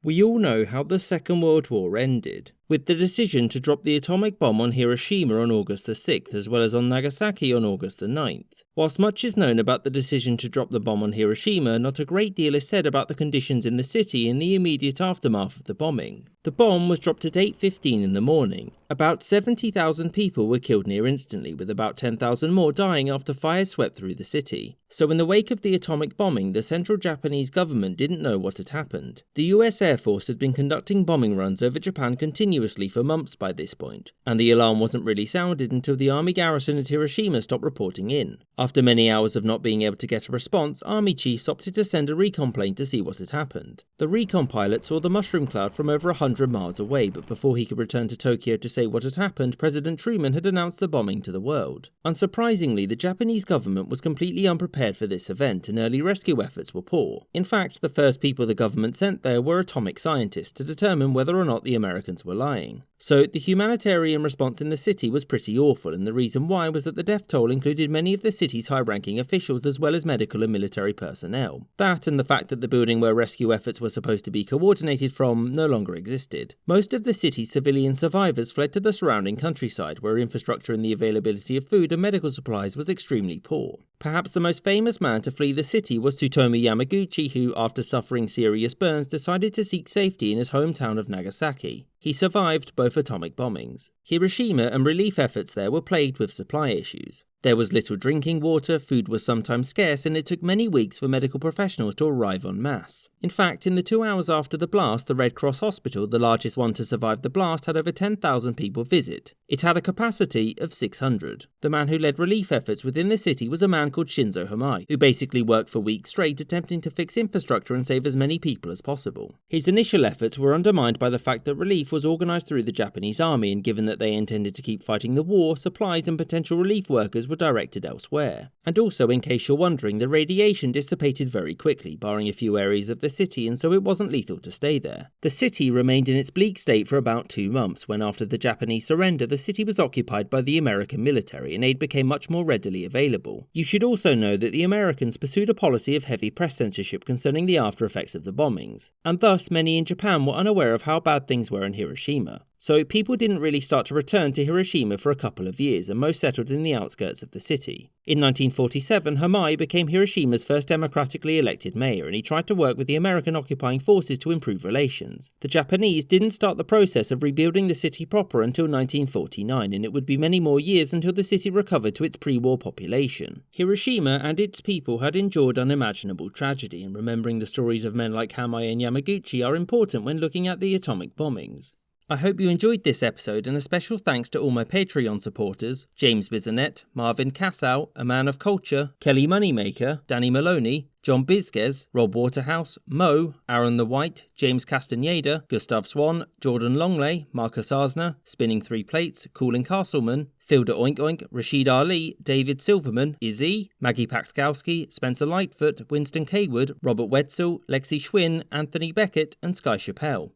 We all know how the Second World War ended, with the decision to drop the atomic bomb on Hiroshima on August the 6th as well as on Nagasaki on August the 9th. Whilst much is known about the decision to drop the bomb on Hiroshima, not a great deal is said about the conditions in the city in the immediate aftermath of the bombing. The bomb was dropped at 8:15 in the morning. About 70,000 people were killed near instantly, with about 10,000 more dying after fire swept through the city. So in the wake of the atomic bombing, the central Japanese government didn't know what had happened. The US Air Force had been conducting bombing runs over Japan continuously for months by this point, and the alarm wasn't really sounded until the army garrison at Hiroshima stopped reporting in. After many hours of not being able to get a response, army chiefs opted to send a recon plane to see what had happened. The recon pilot saw the mushroom cloud from over 100 miles away, but before he could return to Tokyo to say what had happened, President Truman had announced the bombing to the world. Unsurprisingly, the Japanese government was completely unprepared for this event, and early rescue efforts were poor. In fact, the first people the government sent there were atomic scientists to determine whether or not the Americans were lying. So the humanitarian response in the city was pretty awful, and the reason why was that the death toll included many of the city's high-ranking officials as well as medical and military personnel. That and the fact that the building where rescue efforts were supposed to be coordinated from no longer existed. Most of the city's civilian survivors fled to the surrounding countryside, where infrastructure and the availability of food and medical supplies was extremely poor. Perhaps the most famous man to flee the city was Tsutomu Yamaguchi, who, after suffering serious burns, decided to seek safety in his hometown of Nagasaki. He survived both atomic bombings. Hiroshima and relief efforts there were plagued with supply issues. There was little drinking water, food was sometimes scarce, and it took many weeks for medical professionals to arrive en masse. In fact, in the 2 hours after the blast, the Red Cross Hospital, the largest one to survive the blast, had over 10,000 people visit. It had a capacity of 600. The man who led relief efforts within the city was a man called Shinzo Hamai, who basically worked for weeks straight attempting to fix infrastructure and save as many people as possible. His initial efforts were undermined by the fact that relief was organised through the Japanese army, and given that they intended to keep fighting the war, supplies and potential relief workers were directed elsewhere. And also, in case you're wondering, the radiation dissipated very quickly, barring a few areas of the city, and so it wasn't lethal to stay there. The city remained in its bleak state for about 2 months, when after the Japanese surrender, the city was occupied by the American military, and aid became much more readily available. You should also know that the Americans pursued a policy of heavy press censorship concerning the after effects of the bombings, and thus many in Japan were unaware of how bad things were in Hiroshima. So people didn't really start to return to Hiroshima for a couple of years, and most settled in the outskirts of the city. In 1947, Hamai became Hiroshima's first democratically elected mayor, and he tried to work with the American occupying forces to improve relations. The Japanese didn't start the process of rebuilding the city proper until 1949, and it would be many more years until the city recovered to its pre-war population. Hiroshima and its people had endured unimaginable tragedy, and remembering the stories of men like Hamai and Yamaguchi are important when looking at the atomic bombings. I hope you enjoyed this episode, and a special thanks to all my Patreon supporters: James Bisonette, Marvin Cassow, A Man of Culture, Kelly Moneymaker, Danny Maloney, John Bizquez, Rob Waterhouse, Mo, Aaron the White, James Castaneda, Gustav Swan, Jordan Longley, Marcus Arsner, Spinning Three Plates, Colin Castleman, Filda Oink Oink, Rashid Ali, David Silverman, Izzy, Maggie Paxkowski, Spencer Lightfoot, Winston Kaywood, Robert Wetzel, Lexi Schwinn, Anthony Beckett, and Sky Chappelle.